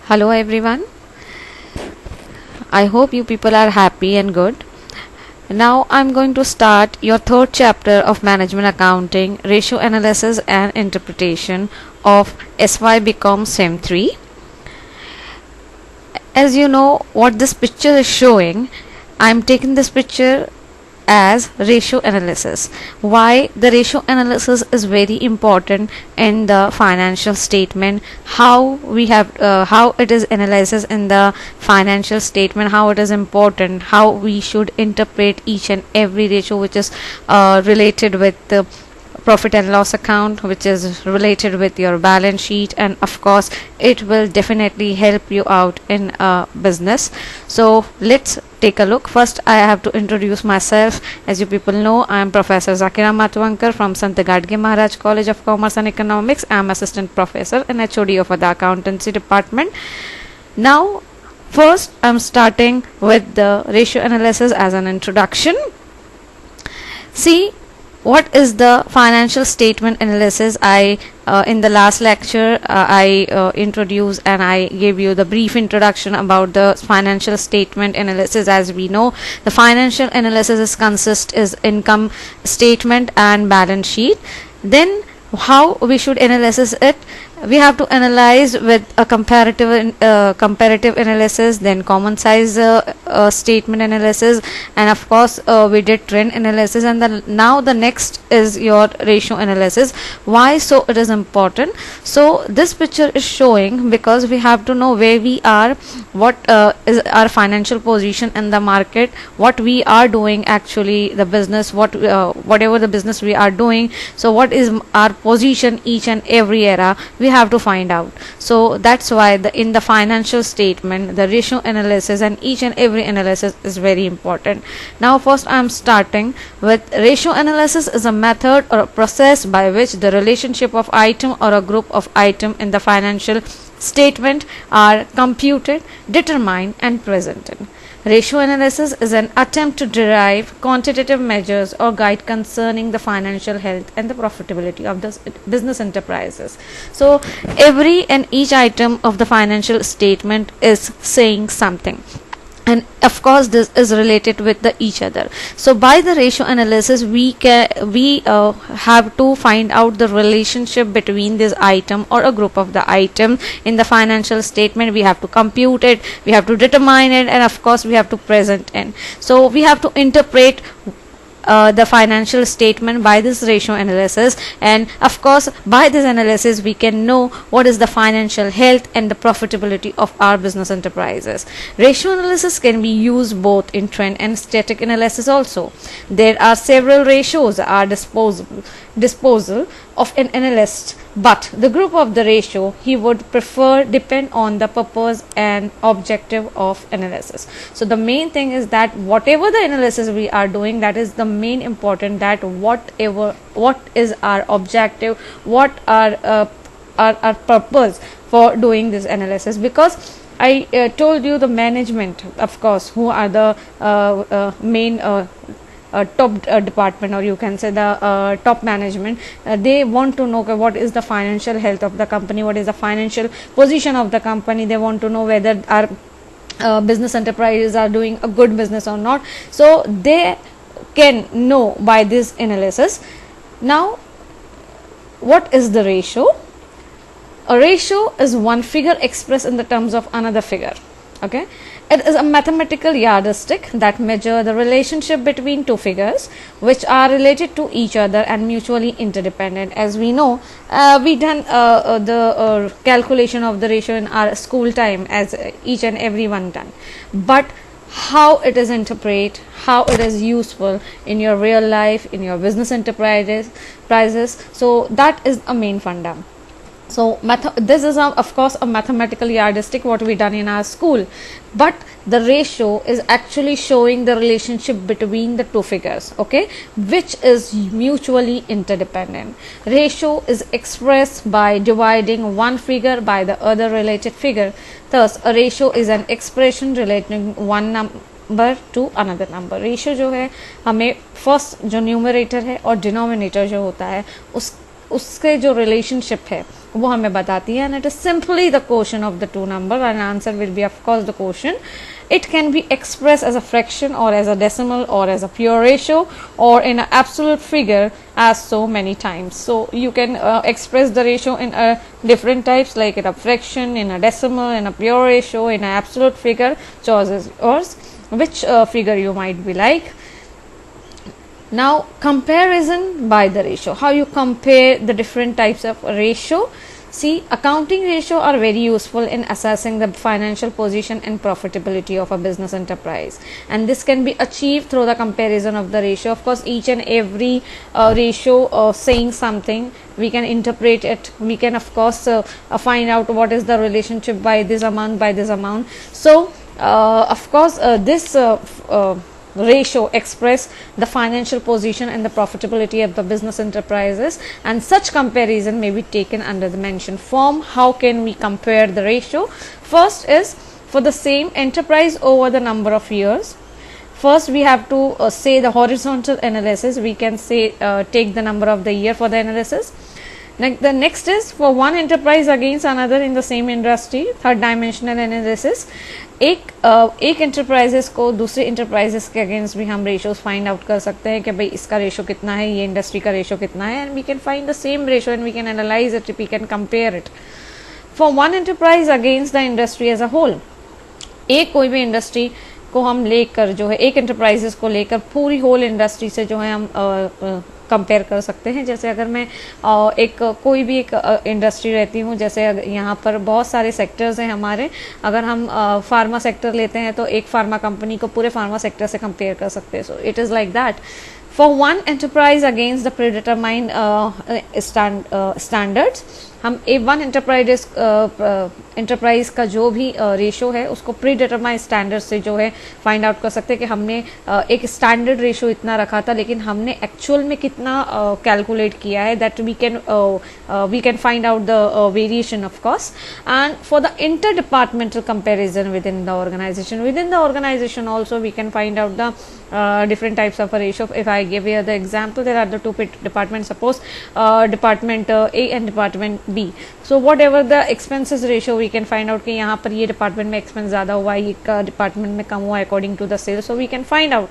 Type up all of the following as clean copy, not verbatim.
Hello everyone. I hope you people are happy and good. Now I'm going to start your third chapter of management accounting, ratio analysis and interpretation of SY BCom Sem 3. As you know what this picture is showing, I'm taking this picture as ratio analysis. Why the ratio analysis is very important in the financial statement, how it is analyzed in the financial statement, how it is important, how we should interpret each and every ratio which is related with the profit and loss account, which is related with your balance sheet, and of course it will definitely help you out in a business. So let's take a look. First I have to introduce myself. As you people know, I am Professor Zakira Matwankar from Sant Gadge Maharaj College of Commerce and Economics. I am assistant professor and HOD of the accountancy department. Now first I'm starting with the ratio analysis as an introduction. See, what is the financial statement analysis? In the last lecture I introduced and I gave you the brief introduction about the financial statement analysis. As we know, the financial analysis is income statement and balance sheet. Then how we should analyze it? We have to analyze with a comparative analysis, then common size statement analysis, and of course we did trend analysis, and now the next is your ratio analysis. Why so it is important? So this picture is showing because we have to know where we are, what is our financial position in the market, what we are doing actually the business, whatever the business we are doing, so what is our position each and every era we have to find out. So that's why in the financial statement the ratio analysis and each and every analysis is very important. Now first I am starting with ratio analysis is a method or a process by which the relationship of item or a group of item in the financial statement are computed, determined and presented. Ratio analysis is an attempt to derive quantitative measures or guide concerning the financial health and the profitability of the business enterprises. So every and each item of the financial statement is saying something, and of course this is related with each other. So by the ratio analysis we have to find out the relationship between this item or a group of the item in the financial statement. We have to compute it, we have to determine it, and of course we have to present it. So we have to interpret the financial statement by this ratio analysis, and of course by this analysis we can know what is the financial health and the profitability of our business enterprises. Ratio analysis can be used both in trend and static analysis also. There are several ratios are disposal of an analyst, but the group of the ratio he would prefer depend on the purpose and objective of analysis. So the main thing is that whatever the analysis we are doing, that is the main important, that what is our objective, what are our purpose for doing this analysis. Because I told you the management, of course, who are the main top department, or you can say the top management, they want to know what is the financial health of the company, what is the financial position of the company. They want to know whether our business enterprises are doing a good business or not. So they can know by this analysis. Now what is the ratio? A ratio is one figure expressed in the terms of another figure. Okay, it is a mathematical yardstick that measure the relationship between two figures which are related to each other and mutually interdependent. As we know, we done the calculation of the ratio in our school time, as each and every one done, but how it is interpreted, how it is useful in your real life, in your business enterprises, so that is a main funda. So this is of course a mathematical yardstick what we done in our school, but the ratio is actually showing the relationship between the two figures, okay, which is mutually interdependent. Ratio is expressed by dividing one figure by the other related figure. Thus a ratio is an expression relating one number to another number. Ratio जो है हमें first जो numerator है और denominator जो होता है उसके जो रिलेशनशिप है वो हमें बताती है, and it is simply the quotient of the two number, and answer will be of course the quotient. It can be expressed as a fraction or as a decimal or as a pure ratio or in an absolute figure as so many times. So you can express the ratio in different types, like in a fraction, in a decimal, in a pure ratio, in an absolute figure. Choice is yours, which figure you might be like. Now comparison by the ratio, how you compare the different types of ratio. See, accounting ratio are very useful in assessing the financial position and profitability of a business enterprise, and this can be achieved through the comparison of the ratio. Of course, each and every ratio saying something, we can interpret it, we can of course find out what is the relationship by this amount. So of course this ratio express the financial position and the profitability of the business enterprises, and such comparison may be taken under the mentioned form. How can we compare the ratio? First is for the same enterprise over the number of years. First we have to say the horizontal analysis. We can say take the number of the year for the analysis. The next is for one enterprise against another in the same industry. Third dimensional analysis. एक enterprises को दूसरे enterprises के against भी हम ratios find out कर सकते हैं कि भाई इसका रेशो कितना है, ये इंडस्ट्री का रेशो कितना है, and we can find the same ratio and we can analyse it, we can compare it for one enterprise against the industry as a whole. एक कोई भी इंडस्ट्री को हम लेकर जो है, एक एंटरप्राइजेस को लेकर पूरी होल इंडस्ट्री से जो है हम कंपेयर कर सकते हैं. जैसे अगर मैं एक कोई भी एक इंडस्ट्री रहती हूँ, जैसे यहाँ पर बहुत सारे सेक्टर्स हैं हमारे, अगर हम फार्मा सेक्टर लेते हैं तो एक फार्मा कंपनी को पूरे फार्मा सेक्टर से कंपेयर कर सकते हैं. So it is like that. For one enterprise against the predetermined standards, हम वन एंटरप्राइज का जो भी रेशो है उसको प्री डिटरमाइंड स्टैंडर्ड से जो है फाइंड आउट कर सकते हैं कि हमने एक स्टैंडर्ड रेशो इतना रखा था, लेकिन हमने एक्चुअल में कितना कैलकुलेट किया है. That we can find out the variation of cost. And for the inter departmental comparison within the organisation also we can find out the different types of a ratio. If I give you the example, there are the two departments, suppose department A and department B. So whatever the expenses ratio, we can find out कि यहाँ पर ये department में expense ज़्यादा हुआ है, ये department में कम हुआ according to the sales. So we can find out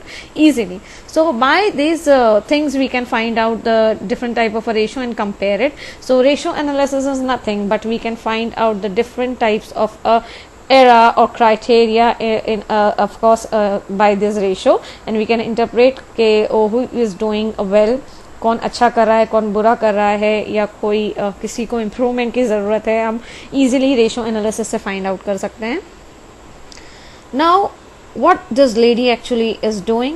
easily. So by these things we can find out the different type of a ratio and compare it. So ratio analysis is nothing but we can find out the different types of a error or criteria in of course by this ratio, and we can interpret के who is doing well, कौन अच्छा कर रहा है, कौन बुरा कर रहा है, या कोई किसी को इम्प्रूवमेंट की ज़रूरत है, हम इजीली रेशो एनालिसिस से फाइंड आउट कर सकते हैं. Now what this lady actually is doing,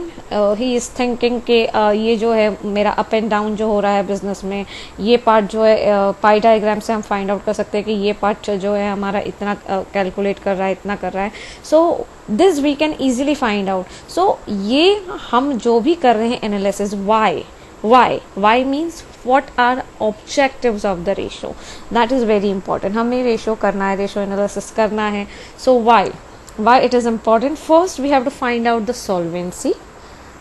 he is thinking कि ये जो है मेरा अप एंड डाउन जो हो रहा है बिजनेस में, ये पार्ट जो है पाई डायग्राम से हम फाइंड आउट कर सकते हैं कि ये पार्ट जो है हमारा इतना कैलकुलेट कर रहा है, इतना कर रहा है. So this we can easily find out. So ये हम जो भी कर रहे हैं analysis, why means what are objectives of the ratio, that is very important. हमें रेशो करना है, रेशो एनालिसिस करना है. सो why it is important? First we have to find out the solvency.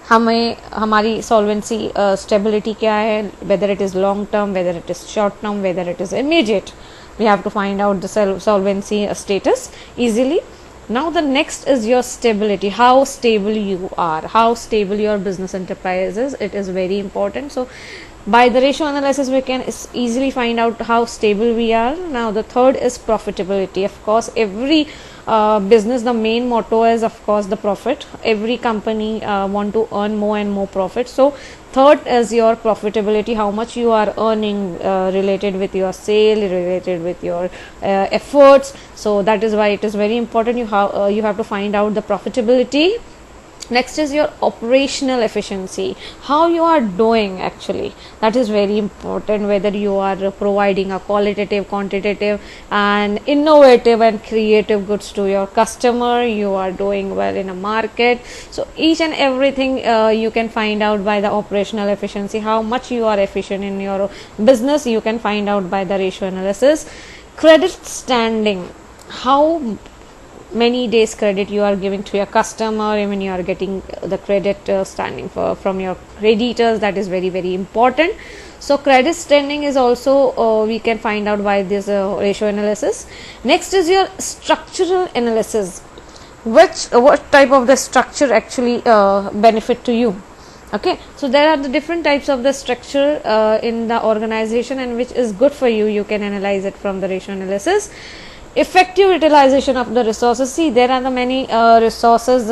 हमें हमारी solvency stability क्या है, whether it is long term, whether it is short term, whether it is immediate. We have to find out the solvency status easily. Now the next is your stability, how stable you are, how stable your business enterprise is. It is very important. So by the ratio analysis we can easily find out how stable we are. Now the third is profitability. Of course every business, the main motto is of course the profit. Every company want to earn more and more profit. So third is your profitability, how much you are earning related with your sale, related with your efforts. So that is why it is very important. You have to find out the profitability. Next is your operational efficiency, how you are doing actually, that is very important. Whether you are providing a qualitative, quantitative and innovative and creative goods to your customer, you are doing well in a market. So each and everything you can find out by the operational efficiency, how much you are efficient in your business, you can find out by the ratio analysis. Credit standing, how many days credit you are giving to your customer, even you are getting the credit standing from your creditors. That is very very important. So credit standing is also we can find out by this ratio analysis. Next is your structural analysis. What type of the structure actually benefit to you? Okay, so there are the different types of the structure in the organization, and which is good for you. You can analyze it from the ratio analysis. Effective utilization of the resources. See, there are the many resources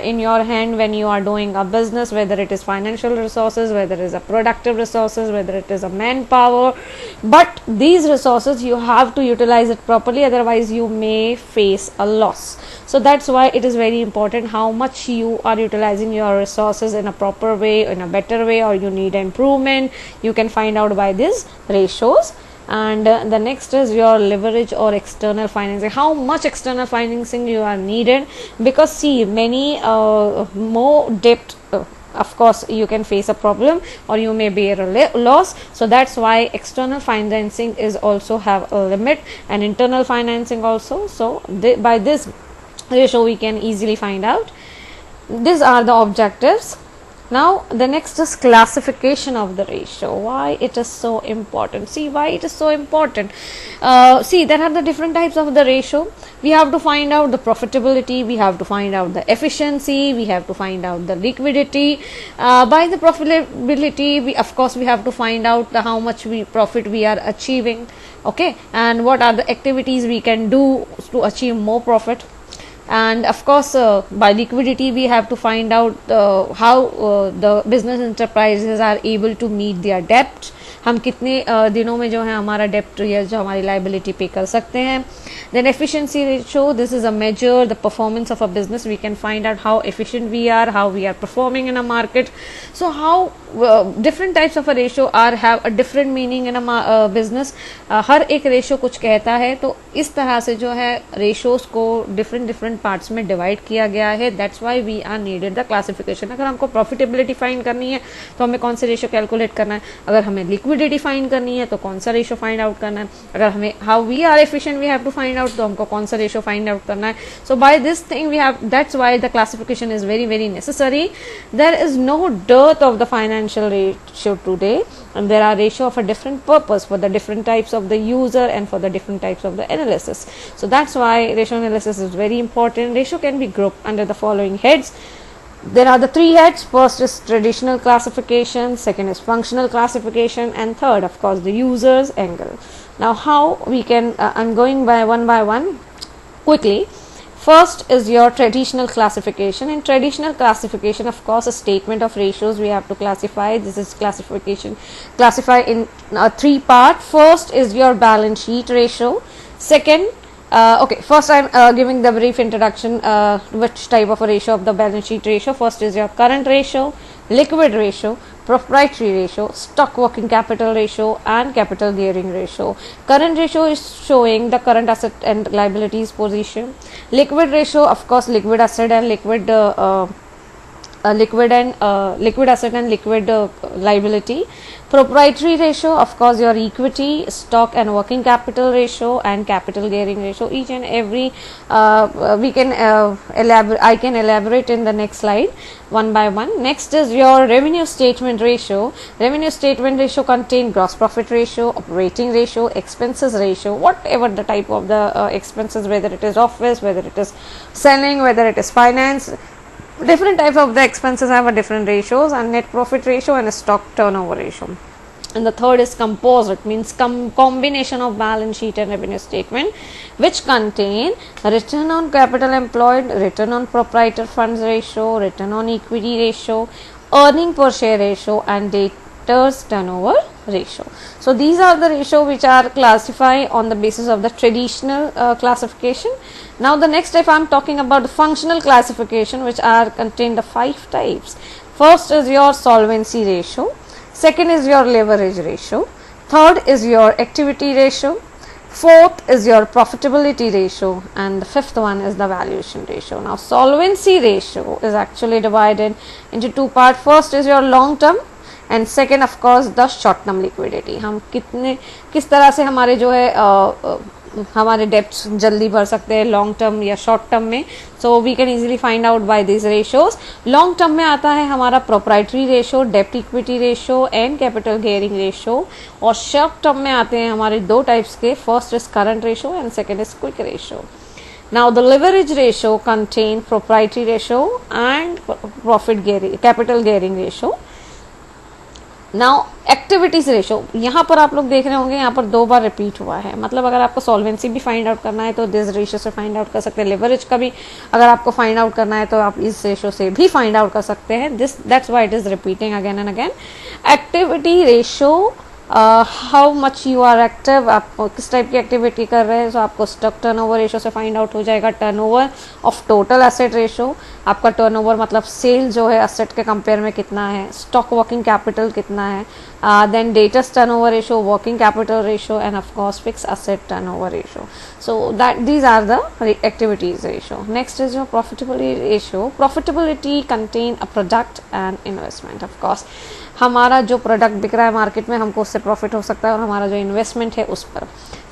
in your hand when you are doing a business, whether it is financial resources, whether it is a productive resources, whether it is a manpower, but these resources you have to utilize it properly, otherwise you may face a loss. So that's why it is very important how much you are utilizing your resources in a proper way, in a better way, or you need improvement. You can find out by these ratios. And the next is your leverage or external financing. How much external financing you are needed, because see, many more debt, of course you can face a problem or you may bear a loss. So that's why external financing is also have a limit, and internal financing also. So by this ratio we can easily find out. These are the objectives. Now the next is classification of the ratio. Why it is so important? See, why it is so important. See, there are the different types of the ratio. We have to find out the profitability, we have to find out the efficiency, we have to find out the liquidity. By the profitability, we of course we have to find out the how much profit we are achieving, okay, and what are the activities we can do to achieve more profit. And of course by liquidity we have to find out how the business enterprises are able to meet their debt. हम कितने दिनों में जो है हमारा डेप्ट या जो हमारी लाइबिलिटी पे कर सकते हैं. Then efficiency ratio, this is a measure the performance of a business. We can find out how efficient we are, how we are performing in a market. So how different types of a ratio are have a different meaning in a business. हर एक ratio कुछ कहता है, तो इस तरह से जो है रेशियोज को डिफरेंट पार्ट्स में डिवाइड किया गया है. That's why we are needed the classification. अगर हमको प्रॉफिटेबिलिटी फाइंड करनी है तो हमें कौन से रेशियो कैलकुलेट करना है, अगर हमें लिक्विडिटी फाइंड करनी है तो कौन सा रेशियो फाइंड आउट करना है, अगर हमें how we are efficient we have to find out तो हमको कौन सा रेशियो फाइंड आउट करना है. So by this thing we have, that's why the classification is very very necessary. There is no dearth of the financial ratio today, and there are ratio of a different purpose for the different types of the user and for the different types of the analysis. So that's why ratio analysis is very important. Ratio can be grouped under the following heads. There are the three heads. First is traditional classification, second is functional classification, and third of course the user's angle. Now how we can I'm going by one quickly. First is your traditional classification. In traditional classification, of course, a statement of ratios we have to classify. This is classification. Classify in three parts. First is your balance sheet ratio. Second, okay, first I'm giving the brief introduction which type of a ratio of the balance sheet ratio. First is your current ratio, liquid ratio, proprietary ratio, stock working capital ratio, and capital gearing ratio. Current ratio is showing the current asset and liabilities position. Liquid ratio, of course, liquid asset and liquid asset and liquid liability. Proprietary ratio, of course, your equity, stock and working capital ratio, and capital gearing ratio. Each and every we can I can elaborate in the next slide one by one. Next is your revenue statement ratio. Revenue statement ratio contain gross profit ratio, operating ratio, expenses ratio, whatever the type of the expenses, whether it is office, whether it is selling, whether it is finance. Different types of the expenses have a different ratios, and net profit ratio and a stock turnover ratio. And the third is composite, means combination of balance sheet and revenue statement, which contain return on capital employed, return on proprietor funds ratio, return on equity ratio, earning per share ratio, and debtors turnover ratio. So these are the ratio which are classified on the basis of the traditional classification. Now the next step I am talking about the functional classification, which are contained the 5 types. First is your solvency ratio, second is your leverage ratio, third is your activity ratio, fourth is your profitability ratio, and the fifth one is the valuation ratio. Now solvency ratio is actually divided into 2 parts. First is your long term and second of course the short term liquidity. हम किस तरह से हमारे जो है हमारे डेप्ट जल्दी भर सकते हैं लॉन्ग टर्म या शॉर्ट टर्म में. So we can easily find out by this ratios. Long term में आता है हमारा प्रोप्राइटरी रेशियो, डेप्ट equity ratio and capital gearing ratio. और शॉर्ट टर्म में आते हैं हमारे दो टाइप्स के, first is current ratio and second is quick ratio. Now the leverage ratio contain proprietary ratio and capital gearing ratio. Now activities ratio, यहाँ पर आप लोग देख रहे होंगे यहाँ पर 2 बार रिपीट हुआ है. मतलब अगर आपको सॉल्वेंसी भी फाइंड आउट करना है तो दिस रेशियो से फाइंड आउट कर सकते हैं. लेवरेज का भी अगर आपको फाइंड आउट करना है तो आप इस रेशियो से भी फाइंड आउट कर सकते हैं. That's why it is repeating again and again. Activity ratio, how much you are active, आप किस टाइप की एक्टिविटी कर रहे हैं. तो आपको स्टॉक टर्नओवर रेशियो से फाइंड आउट हो जाएगा. Turnover of total asset ratio, आपका टर्नओवर मतलब सेल जो है एसेट के कंपेयर में कितना है. स्टॉक वर्किंग कैपिटल कितना है. Then debtors turnover ratio, working capital ratio and of course fix asset turnover ratio. So that these are the activities ratio. Next is your profitability ratio. Profitability contain a product and investment. Of course हमारा जो product बिक रहा है market में हमको उससे profit हो सकता है और हमारा जो इन्वेस्टमेंट है उस पर.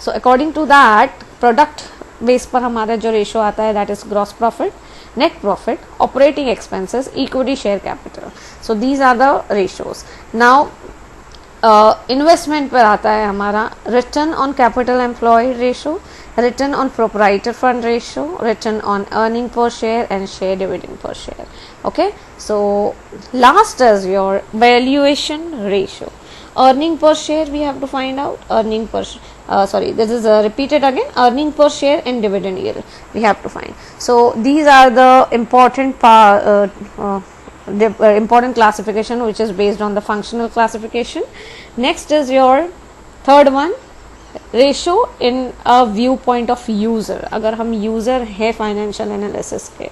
So according to that product base पर हमारा जो रेशियो आता है that is gross profit, net profit, operating expenses, equity share capital. So these are the ratios. Now investment पर आता है हमारा return on capital employed ratio, return on proprietor fund ratio, return on earning per share and share dividend per share. Okay, so last is your valuation ratio. Earning per share we have to find out. Earning per this is repeated again. Earning per share and dividend yield we have to find. So these are the important important classification which is based on the functional classification. Next is your third one, ratio in a view point of user. अगर हम user है financial analysis के,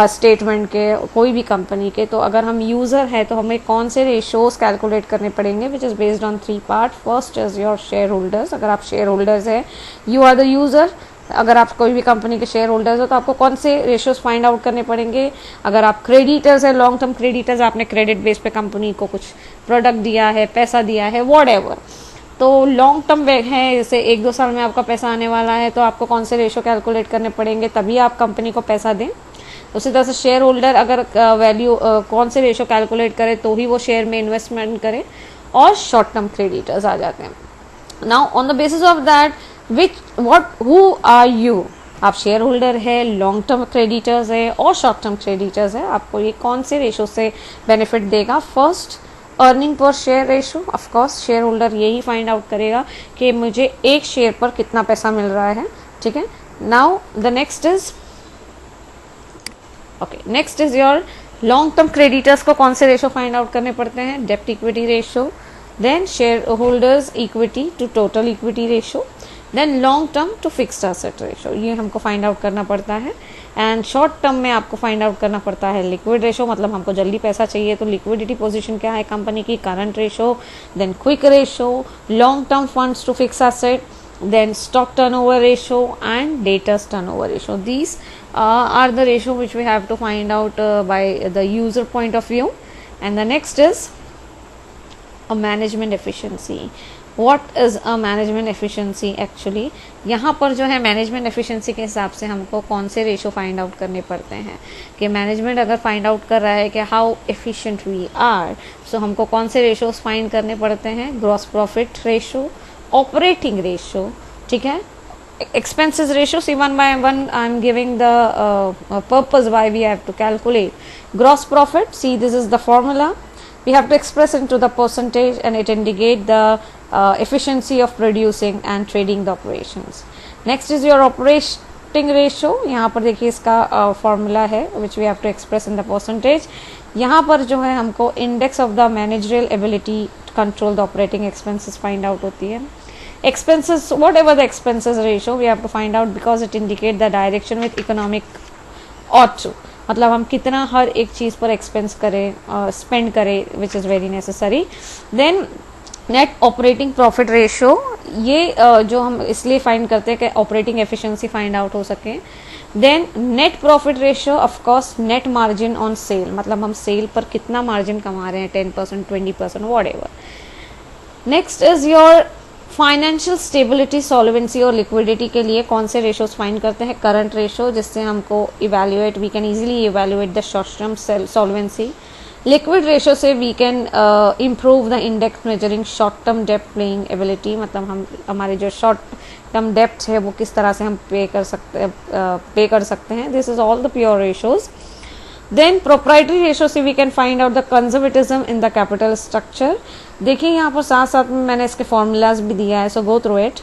statement के, कोई भी company के, तो अगर हम यूज़र है तो हमें कौन से रेशोज कैलकुलेट करने पड़ेंगे which is based on 3 part. First is your share holders. अगर आप शेयर होल्डर्स है, यू आर द यूज़र. अगर आप कोई भी कंपनी के शेयर होल्डर्स हो तो आपको कौन से रेशियोज फाइंड आउट करने पड़ेंगे. अगर आप क्रेडिटर्स है, लॉन्ग टर्म क्रेडिटर्स, आपने क्रेडिट बेस पे कंपनी को कुछ प्रोडक्ट दिया है, पैसा दिया है, व्हाटएवर, तो लॉन्ग टर्म है, जैसे 1-2 साल में आपका पैसा आने वाला है, तो आपको कौन से रेशो कैलकुलेट करने पड़ेंगे तभी आप कंपनी को पैसा दें. उसी तरह से शेयर होल्डर अगर वैल्यू कौन से रेशो कैलकुलेट करे तो ही वो शेयर में इन्वेस्टमेंट करे. और शॉर्ट टर्म क्रेडिटर्स आ जाते हैं. Now on the basis of that who are you. आप शेयर होल्डर है, लॉन्ग टर्म क्रेडिटर्स है और शॉर्ट टर्म क्रेडिटर्स है. आपको ये कौन से रेशो से बेनिफिट देगा. First, earning per share ratio. Of course share holder यही फाइंड आउट करेगा कि मुझे एक शेयर पर कितना पैसा मिल रहा है. ठीक है. Now the next is your long term creditors को कौन से रेशो फाइंड आउट करने पड़ते हैं. डेप्ट equity ratio, then share holders equity to total equity ratio, then long term to fixed asset ratio. ये हमको फाइंड आउट करना पड़ता है. एंड शॉर्ट टर्म में आपको फाइंड आउट करना पड़ता है लिक्विड रेशो, मतलब हमको जल्दी पैसा चाहिए तो लिक्विडिटी पोजीशन क्या है कंपनी की, current ratio, then quick ratio, long term funds to fix asset, then stock turnover ratio and debtors turnover ratio. These are the ratio which we have to find out by the user point of view. And the next is a management efficiency. What is a management efficiency actually? यहाँ पर जो है management efficiency के हिसाब से हमको कौन से रेशो फाइंड आउट करने पड़ते हैं कि मैनेजमेंट अगर फाइंड आउट कर रहा है कि हाउ एफिशिएंट वी आर, सो हमको कौन से रेशोज फाइंड करने पड़ते हैं. Gross profit ratio, operating ratio, ठीक है, expenses ratio. See, one by one I am giving the purpose why we have to calculate. Gross profit, see this is the formula, we have to express into the percentage and it indicate the efficiency of producing and trading the operations. Next is your operating ratio. यहाँ पर देखिए इसका formula है which we have to express in the percentage. यहाँ पर जो है हमको index of the managerial ability to control the operating expenses find out होती है. Expenses, whatever the expenses ratio we have to find out because it indicate the direction with economic ought to, मतलब हम कितना हर एक चीज़ पर expense करें, spend करें which is very necessary. Then net operating profit ratio, ये जो हम इसलिए फाइंड करते हैं कि ऑपरेटिंग एफिशिएंसी फाइंड आउट हो सके. Then net profit ratio, of course net margin on sale, मतलब हम सेल पर कितना मार्जिन कमा रहे हैं, 10%, 20%, what ever. Next is your financial stability, solvency और लिक्विडिटी के लिए कौन से रेशोज फाइंड करते हैं? करंट रेशो, जिससे हमको evaluate, we can easily evaluate the short term solvency. Liquid ratio से we can improve the index measuring short term डेप्ट प्लेइंग एबिलिटी, मतलब हम हमारे जो शॉर्ट टर्म डेप्ट है वो किस तरह से हम पे कर सकते हैं। This is all the pure ratios. Then proprietary ratio से we can find out the conservatism in the capital structure. देखिए यहाँ पर साथ साथ में मैंने इसके फॉर्मूलाज भी दिया है, so go through it.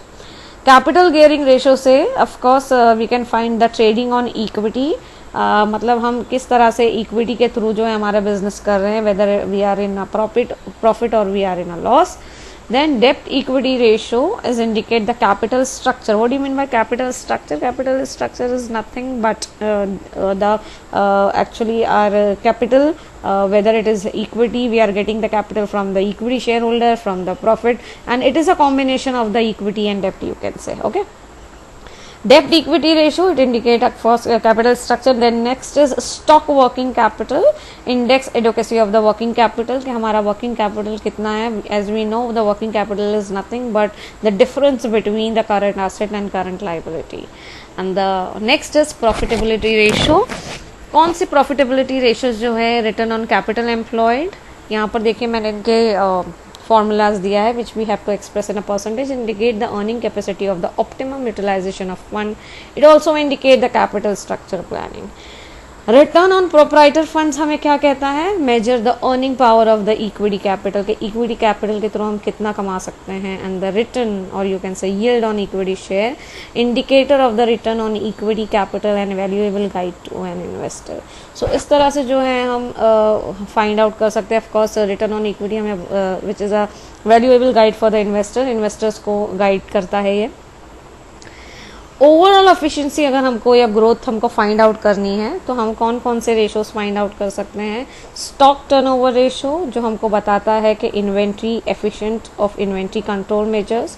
Capital gearing ratio से of course we can find the trading on equity, मतलब हम किस तरह से इक्विटी के थ्रू जो है हमारा बिजनेस कर रहे हैं, whether we are in a profit or we are in a loss. Then debt equity ratio is indicate the capital structure. What do you mean by capital structure? Capital structure is nothing but the actually our capital, whether it is equity, we are getting the capital from the equity shareholder, from the profit, and it is a combination of the equity and debt, you can say. Okay. Debt equity ratio, it indicate first capital structure. Then next is stock working capital, index adequacy of the working capital, कि हमारा working capital कितना है। As we know the working capital is nothing but the difference between the current asset and current liability. And the next is profitability ratio। कौन सी profitability ratios जो है? return on capital employed, यहाँ पर देखिए मैंने इनके formulas दिया है, which we have to express in a percentage, indicate the earning capacity of the optimum utilization of fund. It also indicate the capital structure planning. Return on proprietor funds हमें क्या कहता है? Measure the earning power of the equity capital, के equity capital के through हम कितना कमा सकते हैं। And the return or you can say yield on equity share, indicator of the return on equity capital and valuable guide to an investor. So इस तरह से जो है हम फाइंड आउट कर सकते हैं। ऑफकोर्स रिटर्न ऑन इक्विटी हमें which is a valuable guide for the investors को गाइड करता है ये। ओवरऑल एफिशिएंसी अगर हमको या ग्रोथ हमको फाइंड आउट करनी है तो हम कौन कौन से रेशोज फाइंड आउट कर सकते हैं? स्टॉक टर्नओवर रेशो, जो हमको बताता है कि inventory efficient of inventory control measures.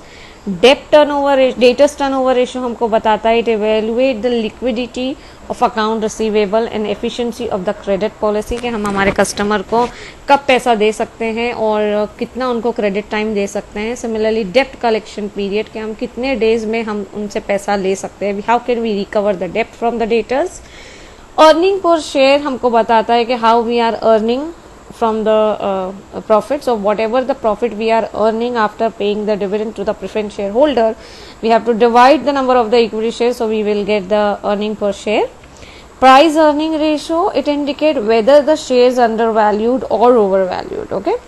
Debtors turnover ratio हमको बताता है it evaluate the liquidity of account receivable and efficiency of the credit policy, कि हम हमारे कस्टमर को कब पैसा दे सकते हैं और कितना उनको क्रेडिट टाइम दे सकते हैं। सिमिलरली डेप्ट कलेक्शन पीरियड, कि हम कितने डेज में हम उनसे पैसा ले सकते हैं, how can we recover the डेप्ट from the debtors. Earning per share हमको बताता है कि how we are earning from the profit. So whatever the profit we are earning after paying the dividend to the preferred shareholder, we have to divide the number of the equity shares, so we will get the earning per share. Price earning ratio, it indicate whether the shares undervalued or overvalued. Okay.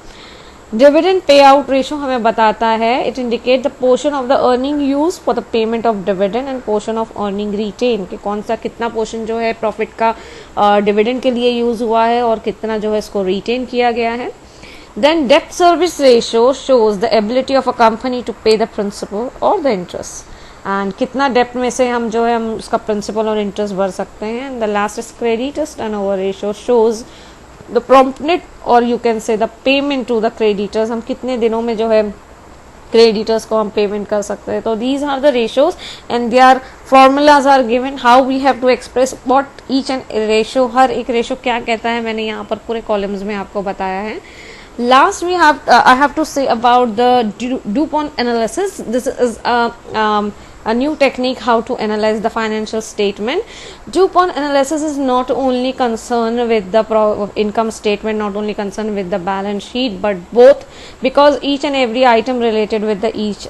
Dividend pay out ratio हमें बताता है it indicate the portion of the earning use for the payment of dividend and portion of earning retain, कि कौन सा कितना portion जो है profit का डिविडेंड के लिए यूज हुआ है और कितना जो है इसको रिटेन किया गया है। देन डेब्ट service ratio shows the ability of a company to pay the principal और द इंटरेस्ट, एंड कितना डेप्ट में से हम जो है हम उसका प्रिंसिपल और इंटरेस्ट भर सकते हैं। And the last is creditors turnover ratio shows the promptness or you can say the payment to the creditors, हम कितने दिनों में जो है क्रेडिटर्स को हम पेमेंट कर सकते हैं। तो these are the ratios and their formulas are given how we have to express what each and ratio, हर एक रेशो क्या कहता है मैंने यहाँ पर पूरे कॉलम्स में आपको बताया है। Last we have I have to say about the DuPont analysis. This is a new technique how to analyze the financial statement. DuPont analysis is not only concerned with the income statement, not only concerned with the balance sheet, but both, because each and every item related with the each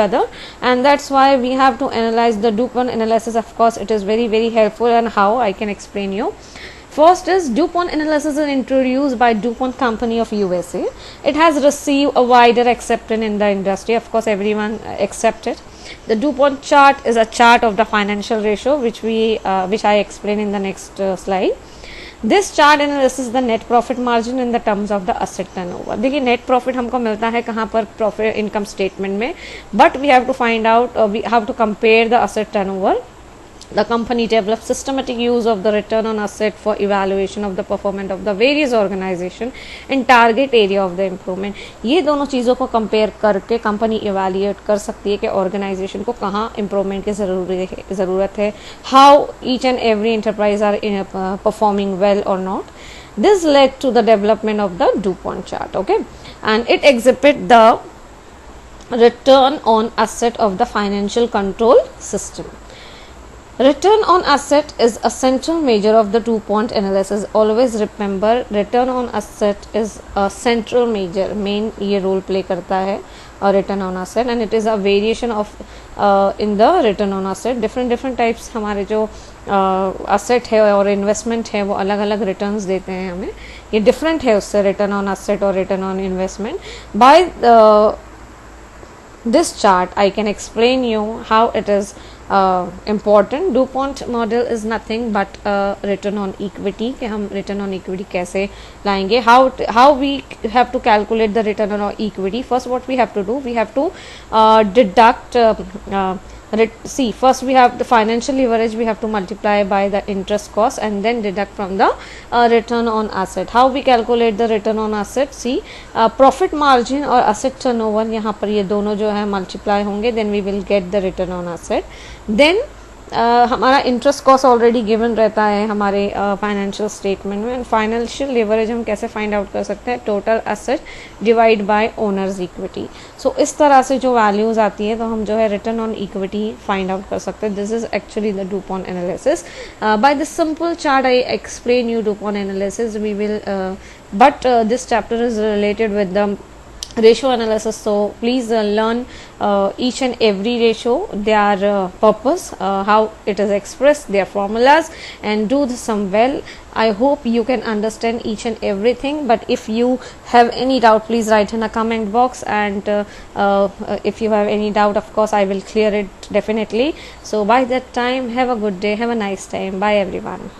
other, and that's why we have to analyze the DuPont analysis. Of course it is very helpful, and how I can explain you. First is DuPont analysis is introduced by DuPont company of USA. It has received a wider acceptance in the industry. Of course everyone accept it. The DuPont chart is a chart of the financial ratio which I explain in the next slide. This chart analyzes the net profit margin in the terms of the asset turnover. देखिए net profit हमको मिलता है कहाँ पर? profit income statement में, but we have to find out we have to compare the asset turnover. The company developed systematic use of the return on asset for evaluation of the performance of the various organization and target area of the improvement. ये दोनों चीज़ों को compare करके company evaluate कर सकती है कि organization को कहाँ improvement की ज़रूरत है, how each and every enterprise are performing well or not. This led to the development of the DuPont chart, okay, and it exhibit the return on asset of the financial control system. Return on asset is a central measure of the two-point analysis. Always remember, return on asset is a central measure. Main ये role play करता है return on asset, and it is a variation of in the return on asset. Different types हमारे जो asset है और investment है वो अलग अलग returns देते हैं हमें. ये different है उससे return on asset और return on investment. By this chart I can explain you how it is important. DuPont model is nothing but return on equity, कि हम return on equity कैसे लाएंगे, how we have to calculate the return on equity. First what we have to do, we have to deduct see, first we have the financial leverage, we have to multiply by the interest cost and then deduct from the return on asset. How we calculate the return on asset? See, profit margin और asset turnover, यहाँ पर ये दोनों जो है multiply होंगे, then we will get the return on asset. Then हमारा interest cost already given रहता है हमारे फाइनेंशियल स्टेटमेंट में. एंड फाइनेंशियल लेवरेज हम कैसे फाइंड आउट कर सकते हैं? Total asset divide by owners equity. So इस तरह से जो वैल्यूज आती है तो हम जो है return on equity find out कर सकते हैं. This is actually the DuPont analysis. By this simple chart I explain you DuPont analysis. We will but this chapter is related with the ratio analysis, so please learn each and every ratio, their purpose, how it is expressed, their formulas, and do the sum well. I hope you can understand each and everything, but if you have any doubt, please write in a comment box, and if you have any doubt, of course I will clear it definitely. So by that time, have a good day, have a nice time. Bye everyone.